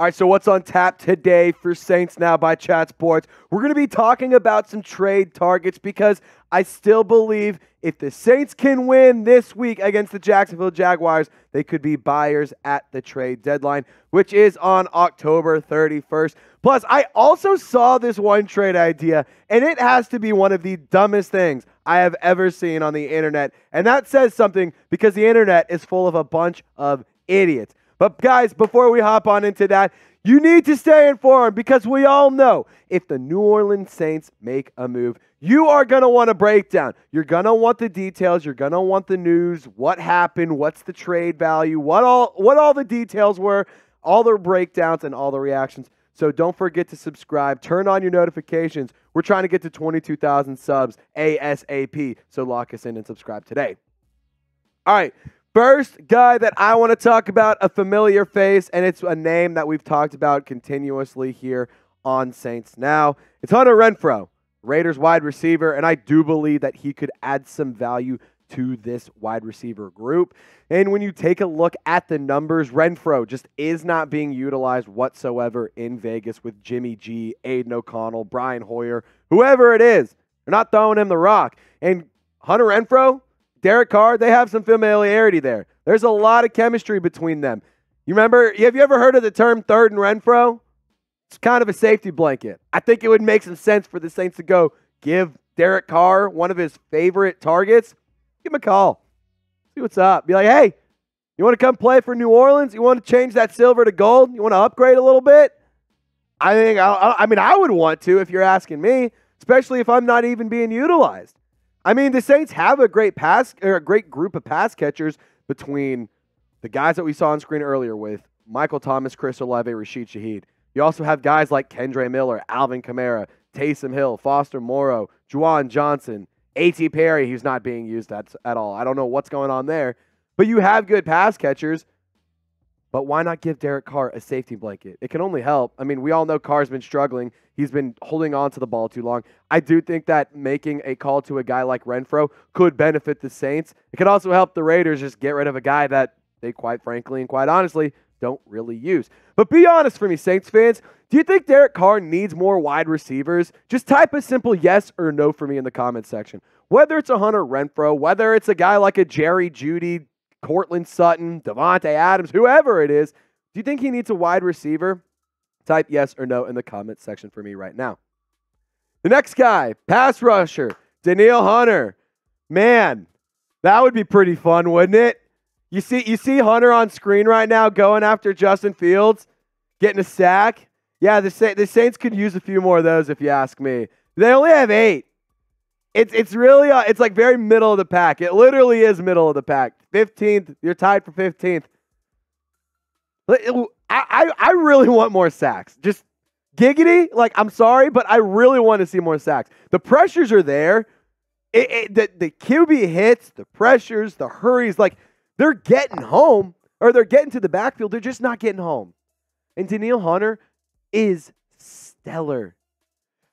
All right, so what's on tap today for Saints Now by Chat Sports? We're going to be talking about some trade targets because I still believe if the Saints can win this week against the Jacksonville Jaguars, they could be buyers at the trade deadline, which is on October 31st. Plus, I also saw this one trade idea, and it has to be one of the dumbest things I have ever seen on the internet. And that says something because the internet is full of a bunch of idiots. But guys, before we hop on into that, you need to stay informed because we all know if the New Orleans Saints make a move, you are going to want a breakdown. You're going to want the details. You're going to want the news, what happened, what's the trade value, what all the details were, all the breakdowns and all the reactions. So don't forget to subscribe. Turn on your notifications. We're trying to get to 22,000 subs ASAP. So lock us in and subscribe today. All right. First guy that I want to talk about, a familiar face, and it's a name that we've talked about continuously here on Saints Now. It's Hunter Renfrow, Raiders wide receiver, and I do believe that he could add some value to this wide receiver group. And when you take a look at the numbers, Renfro just is not being utilized whatsoever in Vegas with Jimmy G, Aiden O'Connell, Brian Hoyer, whoever it is. They're not throwing him the rock. And Hunter Renfrow, Derek Carr, they have some familiarity there. There's a lot of chemistry between them. You remember, have you ever heard of the term third and Renfro? It's kind of a safety blanket. I think it would make some sense for the Saints to go give Derek Carr one of his favorite targets. Give him a call. See what's up. Be like, hey, you want to come play for New Orleans? You want to change that silver to gold? You want to upgrade a little bit? I would want to if you're asking me, especially if I'm not even being utilized. I mean, the Saints have a great group of pass catchers between the guys that we saw on screen earlier with Michael Thomas, Chris Olave, Rashid Shaheed. You also have guys like Kendre Miller, Alvin Kamara, Taysom Hill, Foster Moreau, Juwan Johnson, A.T. Perry, who's not being used at all. I don't know what's going on there. But you have good pass catchers. But why not give Derek Carr a safety blanket? It can only help. I mean, we all know Carr's been struggling. He's been holding on to the ball too long. I do think that making a call to a guy like Renfro could benefit the Saints. It could also help the Raiders just get rid of a guy that they quite frankly and quite honestly don't really use. But be honest for me, Saints fans. Do you think Derek Carr needs more wide receivers? Just type a simple yes or no for me in the comments section. Whether it's a Hunter Renfro, whether it's a guy like a Jerry Jeudy, Courtland Sutton, Devontae Adams, whoever it is, do you think he needs a wide receiver? Type yes or no in the comments section for me right now. The next guy, pass rusher, Danielle Hunter. Man, that would be pretty fun, wouldn't it? You see Hunter on screen right now going after Justin Fields, getting a sack. Yeah, the Saints could use a few more of those if you ask me. They only have 8. It's really it's like very middle of the pack. It literally is middle of the pack. 15th, you're tied for 15th. I really want more sacks. Just giggity. Like, I'm sorry, but I really want to see more sacks. The pressures are there. The QB hits, the pressures, the hurries, like they're getting home or they're getting to the backfield. They're just not getting home. And Denil Hunter is stellar.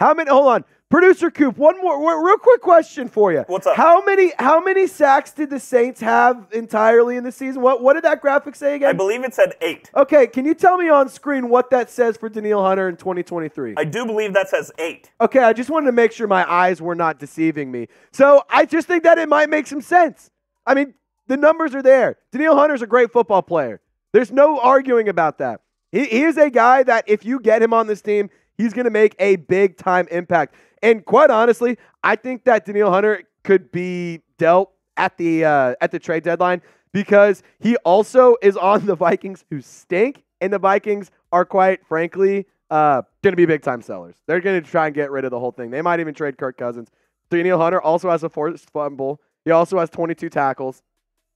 Hold on. Producer Coop, one more real quick question for you. What's up? How many sacks did the Saints have entirely in the season? What did that graphic say again? I believe it said 8. Okay, can you tell me on screen what that says for Denil Hunter in 2023? I do believe that says 8. Okay, I just wanted to make sure my eyes were not deceiving me. So I just think that it might make some sense. I mean, the numbers are there. Denil Hunter's a great football player. There's no arguing about that. He is a guy that if you get him on this team, he's going to make a big-time impact. And quite honestly, I think that Denil Hunter could be dealt at the trade deadline because he also is on the Vikings who stink, and the Vikings are quite frankly going to be big-time sellers. They're going to try and get rid of the whole thing. They might even trade Kirk Cousins. Denil Hunter also has a forced fumble. He also has 22 tackles.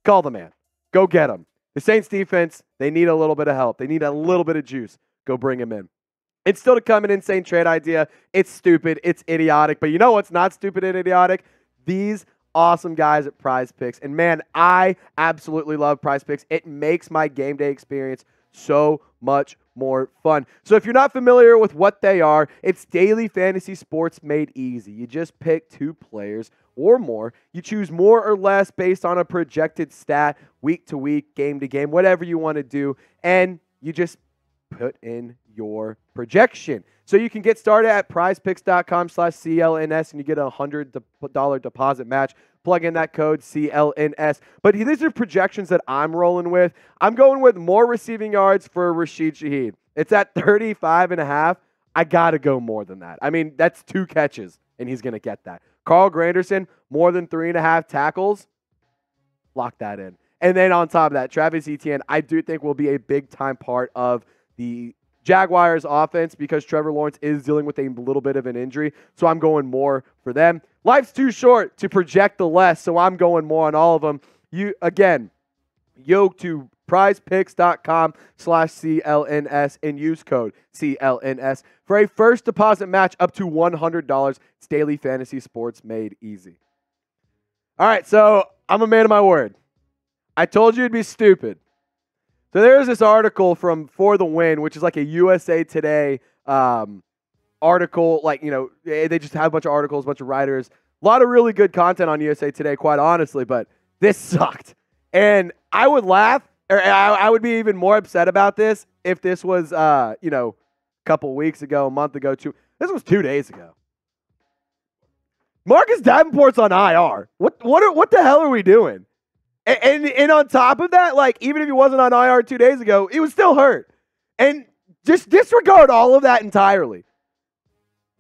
Call the man. Go get him. The Saints defense, they need a little bit of help. They need a little bit of juice. Go bring him in. It's still to come an insane trade idea. It's stupid. It's idiotic. But you know what's not stupid and idiotic? These awesome guys at Prize Picks. And man, I absolutely love Prize Picks. It makes my game day experience so much more fun. So if you're not familiar with what they are, it's daily fantasy sports made easy. You just pick 2 players or more. You choose more or less based on a projected stat, week to week, game to game, whatever you want to do. And you just put in your projection. So you can get started at prizepicks.com/CLNS and you get a $100 deposit match. Plug in that code CLNS. But these are projections that I'm rolling with. I'm going with more receiving yards for Rashid Shaheed. It's at 35.5. I got to go more than that. I mean, that's 2 catches, and he's going to get that. Carl Granderson, more than 3.5 tackles. Lock that in. And then on top of that, Travis Etienne, I do think will be a big-time part of the Jaguars offense because Trevor Lawrence is dealing with a little bit of an injury. So I'm going more for them. Life's too short to project the less, so I'm going more on all of them. Go to prizepicks.com/CLNS and use code CLNS for a first deposit match up to $100. It's daily fantasy sports made easy. All right, so I'm a man of my word. I told you it'd be stupid. So there's this article from For the Win, which is like a USA Today article. Like, they just have a bunch of articles, a bunch of writers. A lot of really good content on USA Today, quite honestly, but this sucked. And I would laugh, or I would be even more upset about this if this was, a couple weeks ago, a month ago, this was 2 days ago. Marcus Davenport's on IR. What the hell are we doing? And on top of that, like, even if he wasn't on IR 2 days ago, he was still hurt. And just disregard all of that entirely.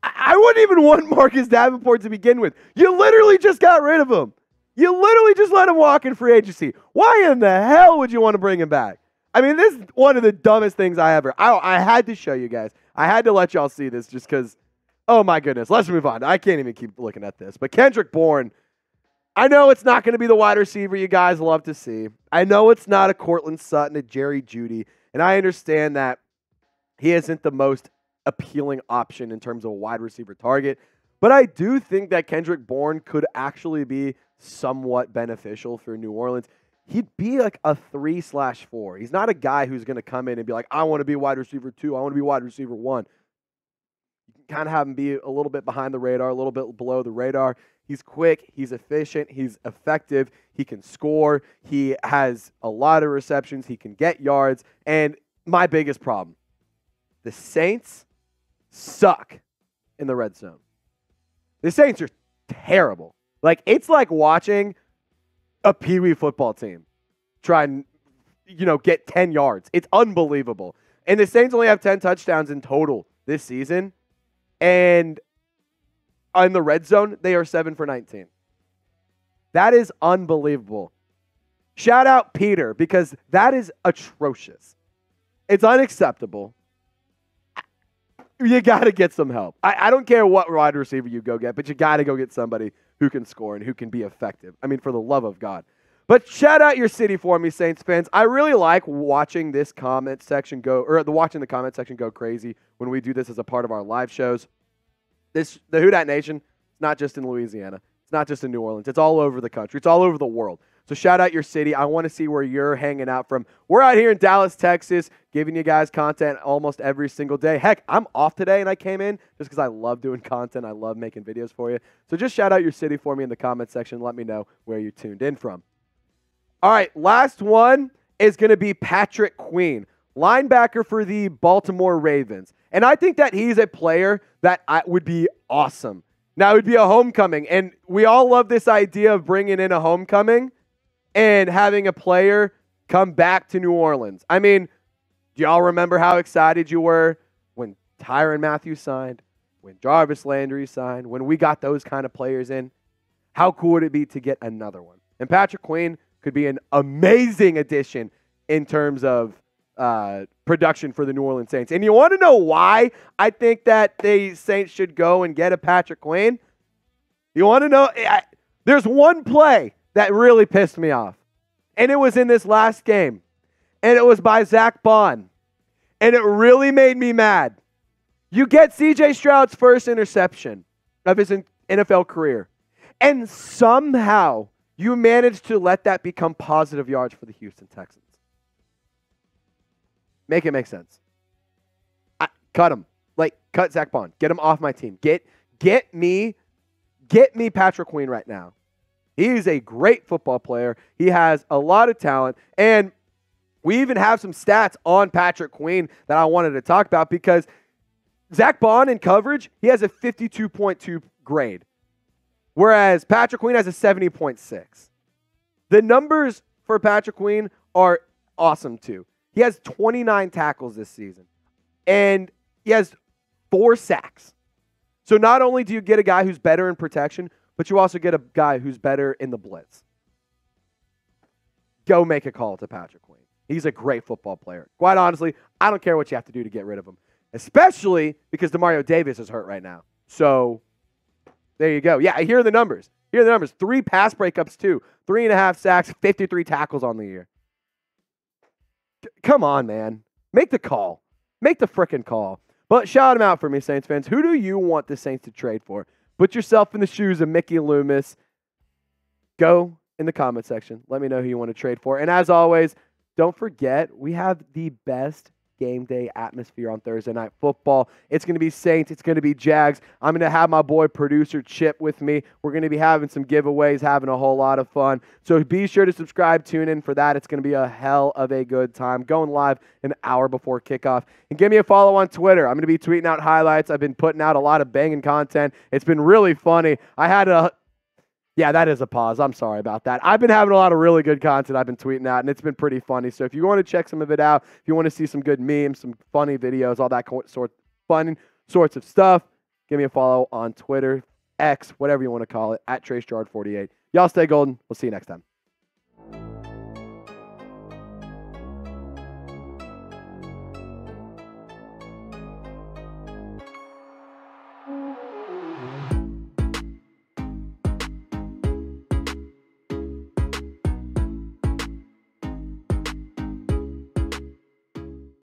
I wouldn't even want Marcus Davenport to begin with. You literally just got rid of him. You literally just let him walk in free agency. Why in the hell would you want to bring him back? I mean, this is one of the dumbest things I ever. I had to show you guys. I had to let y'all see this just because, oh my goodness. Let's move on. I can't even keep looking at this. But Kendrick Bourne, I know it's not going to be the wide receiver you guys love to see. I know it's not a Courtland Sutton, a Jerry Jeudy, and I understand that he isn't the most appealing option in terms of a wide receiver target, but I do think that Kendrick Bourne could actually be somewhat beneficial for New Orleans. He'd be like a 3/4. He's not a guy who's going to come in and be like, I want to be wide receiver 2, I want to be wide receiver 1. You can kind of have him be a little bit behind the radar, a little bit below the radar. He's quick, he's efficient, he's effective, he can score, he has a lot of receptions, he can get yards, and my biggest problem, the Saints suck in the red zone. The Saints are terrible. Like, it's like watching a peewee football team try and, get 10 yards. It's unbelievable. And the Saints only have 10 touchdowns in total this season, and in the red zone, they are 7 for 19. That is unbelievable. Shout out Peter, because that is atrocious. It's unacceptable. You got to get some help. I don't care what wide receiver you go get, but you got to go get somebody who can score and who can be effective. I mean, for the love of God. But shout out your city for me, Saints fans. I really like watching this comment section watching the comment section go crazy when we do this as a part of our live shows. The Who Dat Nation, it's not just in Louisiana. It's not just in New Orleans. It's all over the country. It's all over the world. So shout out your city. I want to see where you're hanging out from. We're out here in Dallas, Texas, giving you guys content almost every single day. Heck, I'm off today, and I came in just because I love doing content. I love making videos for you. So just shout out your city for me in the comment section. Let me know where you tuned in from. All right, last one is going to be Patrick Queen, linebacker for the Baltimore Ravens. And I think that he's a player that would be awesome. Now, it would be a homecoming, and we all love this idea of bringing in a homecoming and having a player come back to New Orleans. I mean, do y'all remember how excited you were when Tyrann Mathieu signed, when Jarvis Landry signed, when we got those kind of players in? How cool would it be to get another one? And Patrick Queen could be an amazing addition in terms of production for the New Orleans Saints. And you want to know why I think that the Saints should go and get a Patrick Queen? You want to know? There's one play that really pissed me off. And it was in this last game. And it was by Zach Bond. And it really made me mad. You get C.J. Stroud's first interception of his NFL career. And somehow you managed to let that become positive yards for the Houston Texans. Make it make sense. Cut him. Cut Zach Bond. Get him off my team. Get me Patrick Queen right now. He's a great football player. He has a lot of talent. And We even have some stats on Patrick Queen that I wanted to talk about because Zach Bond in coverage, he has a 52.2 grade, whereas Patrick Queen has a 70.6. The numbers for Patrick Queen are awesome too. He has 29 tackles this season, and he has 4 sacks. So not only do you get a guy who's better in protection, but you also get a guy who's better in the blitz. Go make a call to Patrick Queen. He's a great football player. Quite honestly, I don't care what you have to do to get rid of him, especially because Demario Davis is hurt right now. So there you go. Yeah, here are the numbers. 3 pass breakups, too. 3.5 sacks, 53 tackles on the year. Come on, man. Make the call. Make the frickin' call. But shout him out for me, Saints fans. Who do you want the Saints to trade for? Put yourself in the shoes of Mickey Loomis. Go in the comment section. Let me know who you want to trade for. And as always, don't forget, we have the best game day atmosphere on Thursday Night Football. It's going to be Saints. It's going to be Jags. I'm going to have my boy producer Chip with me. We're going to be having some giveaways, having a whole lot of fun. So be sure to subscribe, tune in for that. It's going to be a hell of a good time. Going live an hour before kickoff. And give me a follow on Twitter. I'm going to be tweeting out highlights. I've been putting out a lot of banging content. It's been really funny. Yeah, that is a pause. I'm sorry about that. I've been having a lot of really good content I've been tweeting out, and it's been pretty funny. So if you want to check some of it out, if you want to see some good memes, some funny videos, all that fun sorts of stuff, give me a follow on Twitter, X, whatever you want to call it, at Trace Girouard 48. Y'all stay golden. We'll see you next time.